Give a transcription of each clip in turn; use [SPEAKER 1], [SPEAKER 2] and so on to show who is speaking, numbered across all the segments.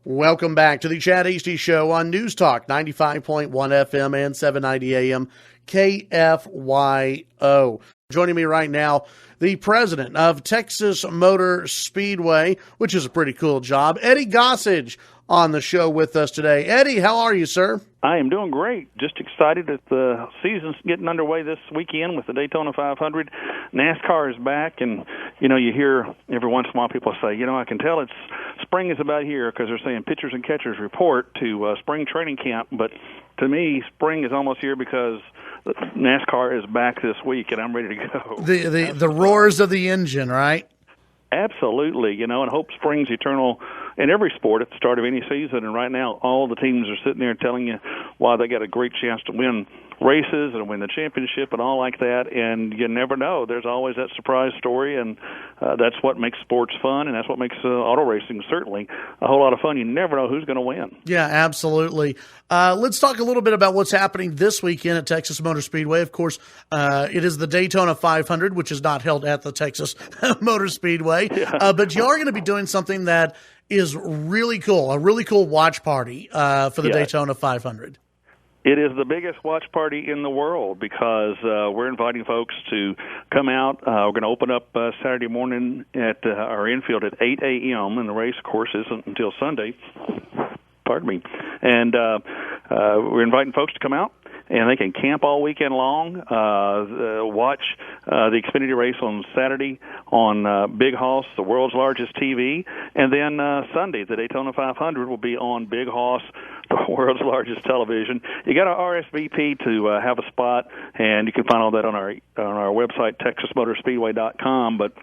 [SPEAKER 1] Welcome back to the Chad Hasty Show on News Talk 95.1 FM and 790 AM KFYO. Joining me right now, the president of Texas Motor Speedway, which is a pretty cool job, Eddie Gossage, on the show with us today. Eddie, how are you, sir?
[SPEAKER 2] I am doing great. Just excited that the season's getting underway this weekend with the Daytona 500. NASCAR is back, and, you hear every once in a while people say, I can tell spring is about here because they're saying pitchers and catchers report to spring training camp. But to me, spring is almost here because NASCAR is back this week, and I'm ready to go.
[SPEAKER 1] The roars of the engine, right?
[SPEAKER 2] Absolutely, and hope springs eternal in every sport at the start of any season. And right now, all the teams are sitting there telling you why they got a great chance to win races and win the championship and all like that. And you never know. There's always that surprise story, and that's what makes sports fun, and that's what makes auto racing certainly a whole lot of fun. You never know who's going to win.
[SPEAKER 1] Yeah, absolutely. Let's talk a little bit about what's happening this weekend at Texas Motor Speedway. Of course, it is the Daytona 500, which is not held at the Texas Motor Speedway.
[SPEAKER 2] Yeah.
[SPEAKER 1] But you are going to be doing something that is really cool, a really cool watch party for the Daytona 500.
[SPEAKER 2] It is the biggest watch party in the world because we're inviting folks to come out. We're going to open up Saturday morning at our infield at 8 a.m., and the race, of course, isn't until Sunday. Pardon me. And we're inviting folks to come out, and they can camp all weekend long, watch the Xfinity race on Saturday on Big Hoss, the world's largest TV, and then Sunday, the Daytona 500 will be on Big Hoss, the world's largest television. You got to RSVP to have a spot, and you can find all that on our website, texasmotorspeedway.com. But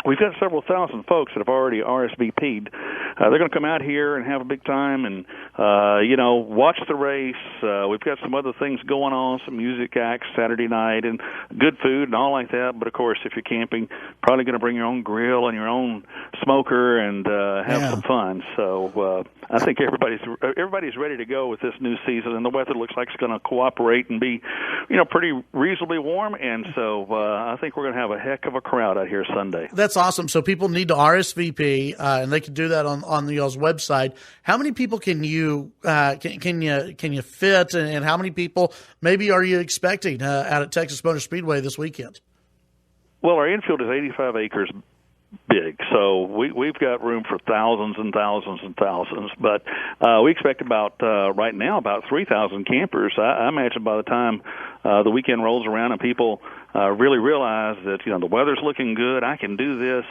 [SPEAKER 2] we've got several thousand folks that have already RSVP'd. They're going to come out here and have a big time and, watch the race. We've got some other things going on, some music acts Saturday night and good food and all like that. But, of course, if you're camping, probably going to bring your own grill and your own smoker and have some fun. So I think everybody's ready to go with this new season, and the weather looks like it's going to cooperate and be, pretty reasonably warm. And so I think we're going to have a heck of a crowd out here Sunday.
[SPEAKER 1] That's awesome. So people need to RSVP, and they can do that on y'all's website. How many people can you fit, and how many people maybe are you expecting out at Texas Motor Speedway this weekend?
[SPEAKER 2] Well, our infield is 85 acres big, so we've got room for thousands and thousands and thousands. But we expect right now about 3,000 campers. I imagine by the time the weekend rolls around and people really realize that the weather's looking good, I can do this,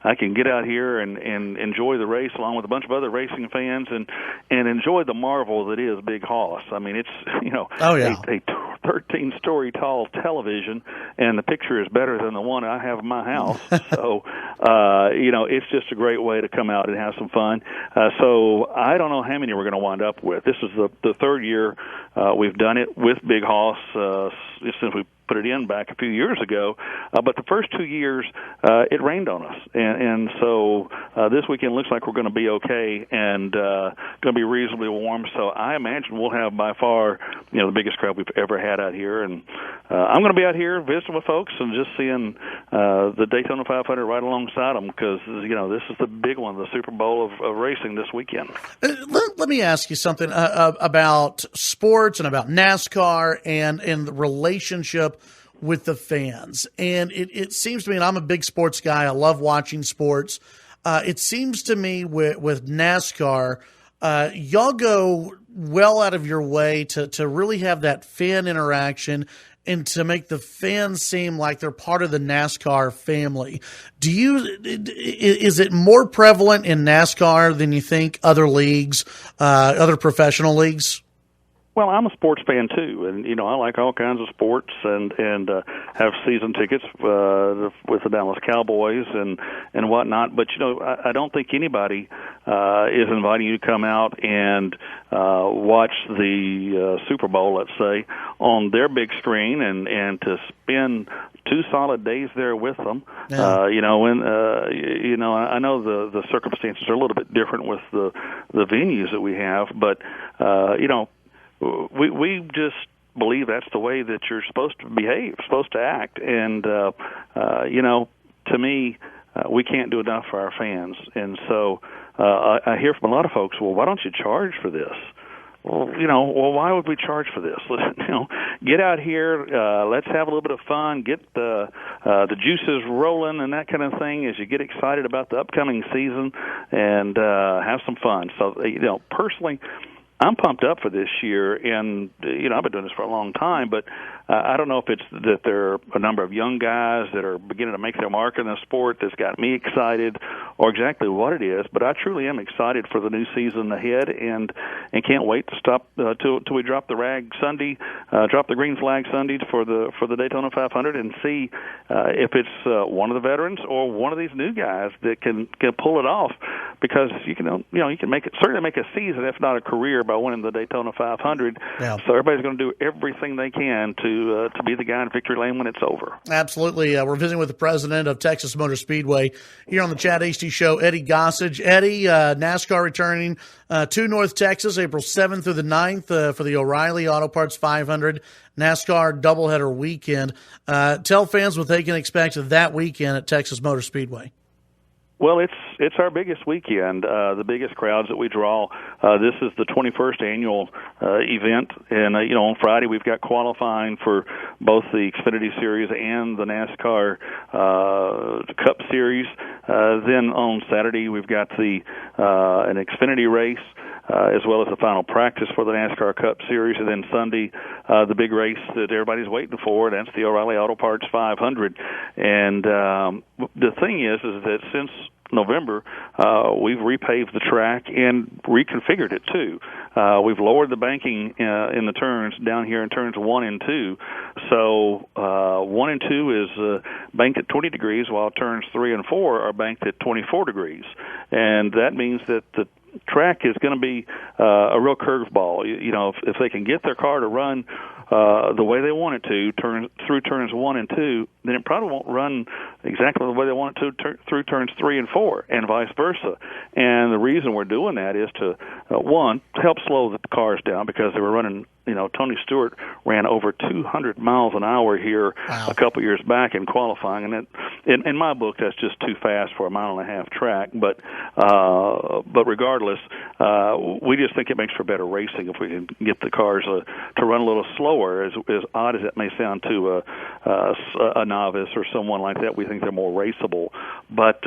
[SPEAKER 2] I can get out here and enjoy the race along with a bunch of other racing fans and enjoy the marvel that is Big Hoss. I mean, it's a 13-story tall television, and the picture is better than the one I have in my house. So it's just a great way to come out and have some fun. So I don't know how many we're going to wind up with. This is the third year we've done it with Big Hoss since we put it in back a few years ago, but the first 2 years it rained on us, and so this weekend looks like we're going to be okay and going to be reasonably warm. So I imagine we'll have by far the biggest crowd we've ever had out here, and I'm going to be out here visiting with folks and just seeing the Daytona 500 right alongside them because this is the big one, the Super Bowl of racing this weekend.
[SPEAKER 1] Let me ask you something about sports and about NASCAR and the relationship with the fans. And it seems to me, and I'm a big sports guy, I love watching sports. It seems to me with NASCAR, y'all go well out of your way to really have that fan interaction and to make the fans seem like they're part of the NASCAR family. Is it more prevalent in NASCAR than you think other leagues, other professional leagues?
[SPEAKER 2] Well, I'm a sports fan too, and I like all kinds of sports, and have season tickets with the Dallas Cowboys and whatnot. But I don't think anybody is inviting you to come out and watch the Super Bowl, let's say, on their big screen, and to spend 2 solid days there with them. Yeah. I know the circumstances are a little bit different with the venues that we have, but we just believe that's the way that you're supposed to behave, supposed to act. And, to me, we can't do enough for our fans. And so I hear from a lot of folks, well, why don't you charge for this? Well, why would we charge for this? Get out here, let's have a little bit of fun, get the juices rolling and that kind of thing as you get excited about the upcoming season, and have some fun. So, personally, I'm pumped up for this year, and I've been doing this for a long time, but I don't know if it's that there are a number of young guys that are beginning to make their mark in the sport that's got me excited, or exactly what it is. But I truly am excited for the new season ahead, and can't wait to stop till we drop the rag Sunday, drop the green flag Sunday for the Daytona 500, and see if it's one of the veterans or one of these new guys that can pull it off. Because you can certainly make a season, if not a career, by winning the Daytona 500. Yeah. So everybody's going to do everything they can to be the guy in victory lane when it's over. Absolutely.
[SPEAKER 1] We're visiting with the president of Texas Motor Speedway here on the Chad Hasty Show, Eddie Gossage. Eddie, NASCAR returning to North Texas April 7th through the 9th for the O'Reilly Auto Parts 500 NASCAR doubleheader weekend. Tell fans what they can expect that weekend at Texas Motor Speedway.
[SPEAKER 2] Well, it's our biggest weekend, the biggest crowds that we draw. This is the 21st annual event, and on Friday we've got qualifying for both the Xfinity Series and the NASCAR Cup Series. Then on Saturday we've got an Xfinity race, as well as the final practice for the NASCAR Cup Series, and then Sunday, the big race that everybody's waiting for, that's the O'Reilly Auto Parts 500. And the thing is that since November, we've repaved the track and reconfigured it too. We've lowered the banking in the turns down here in turns 1 and 2. So 1 and 2 is banked at 20 degrees, while turns 3 and 4 are banked at 24 degrees. And that means that the track is going to be a real curveball. If they can get their car to run the way they want it to through turns 1 and 2, then it probably won't run exactly the way they want it to through turns 3 and 4, and vice versa. And the reason we're doing that is to one, help slow the cars down, because they were running. Tony Stewart ran over 200 miles an hour here a couple years back in qualifying, and in my book, that's just too fast for a mile-and-a-half track. But regardless, we just think it makes for better racing if we can get the cars to run a little slower. As odd as it may sound to a novice or someone like that, we think they're more raceable. But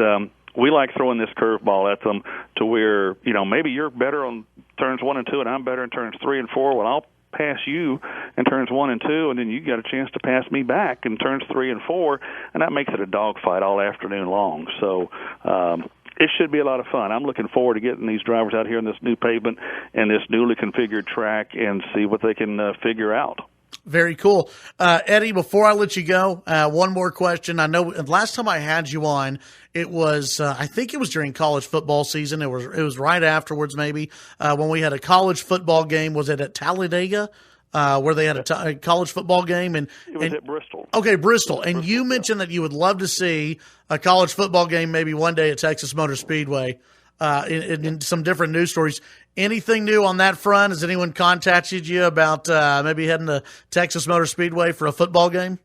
[SPEAKER 2] we like throwing this curveball at them to where, maybe you're better on turns 1 and 2 and I'm better in turns 3 and 4. Well, I'll pass you in turns 1 and 2, and then you got a chance to pass me back in turns 3 and 4, and that makes it a dogfight all afternoon long. So it should be a lot of fun. I'm looking forward to getting these drivers out here in this new pavement and this newly configured track and see what they can figure out.
[SPEAKER 1] Very cool. Eddie, before I let you go, one more question. I know last time I had you on, it was, I think it was during college football season. It was right afterwards, maybe, when we had a college football game. Was it at Talladega? Where they had a college football game?
[SPEAKER 2] It was at Bristol.
[SPEAKER 1] Okay, Bristol. And you mentioned that you would love to see a college football game maybe one day at Texas Motor Speedway. In some different news stories. Anything new on that front? Has anyone contacted you about maybe heading to Texas Motor Speedway for a football game?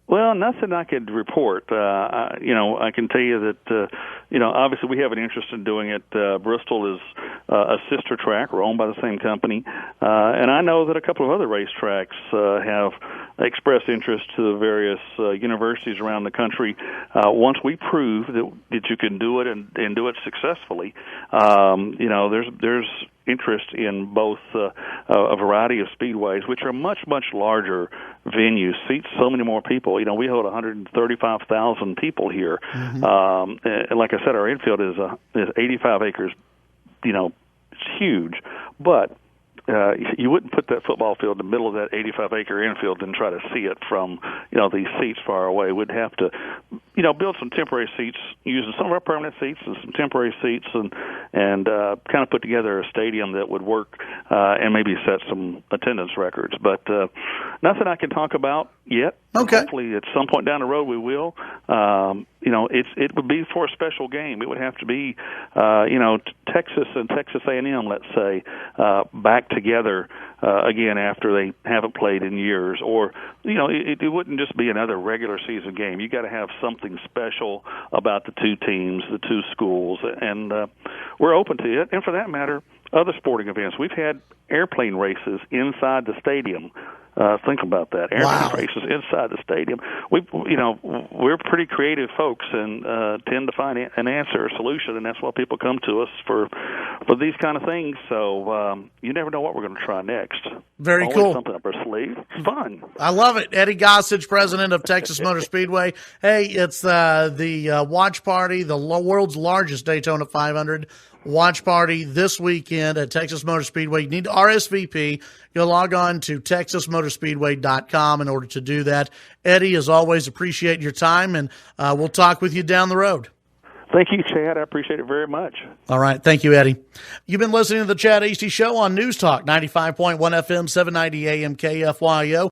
[SPEAKER 2] Well, nothing I could report. I can tell you that, obviously we have an interest in doing it. Bristol is a sister track. We're owned by the same company. And I know that a couple of other racetracks have expressed interest to the various universities around the country. Once we prove that you can do it and do it successfully, there's interest in both a variety of speedways, which are much, much larger venues, seats so many more people. We hold 135,000 people here. Mm-hmm. And like I said, our infield is 85 acres. It's huge, but you wouldn't put that football field in the middle of that 85-acre infield and try to see it from, these seats far away. We'd have to, build some temporary seats, using some of our permanent seats and some temporary seats, and kind of put together a stadium that would work and maybe set some attendance records. But nothing I can talk about yet.
[SPEAKER 1] Okay.
[SPEAKER 2] Hopefully at some point down the road we will. It would be for a special game. It would have to be, Texas and Texas A&M, let's say, back together again after they haven't played in years. Or, it wouldn't just be another regular season game. You got to have something something special about the two teams, the two schools, and we're open to it. And for that matter, other sporting events. We've had airplane races inside the stadium. Think about that. Airplane races inside the stadium. We're pretty creative folks and tend to find an answer, a solution, and that's why people come to us for these kind of things. So you never know what we're going to try next.
[SPEAKER 1] Very
[SPEAKER 2] Always
[SPEAKER 1] cool.
[SPEAKER 2] Something up our sleeve. It's fun.
[SPEAKER 1] I love it. Eddie Gossage, president of Texas Motor Speedway. Hey, it's the watch party, the world's largest Daytona 500 watch party this weekend at Texas Motor Speedway. You need to RSVP. You'll log on to texasmotorspeedway.com in order to do that. Eddie, as always, appreciate your time, and we'll talk with you down the road.
[SPEAKER 2] Thank you, Chad. I appreciate it very much.
[SPEAKER 1] All right. Thank you, Eddie. You've been listening to the Chad Hasty Show on News Talk 95.1 FM, 790 AM KFYO.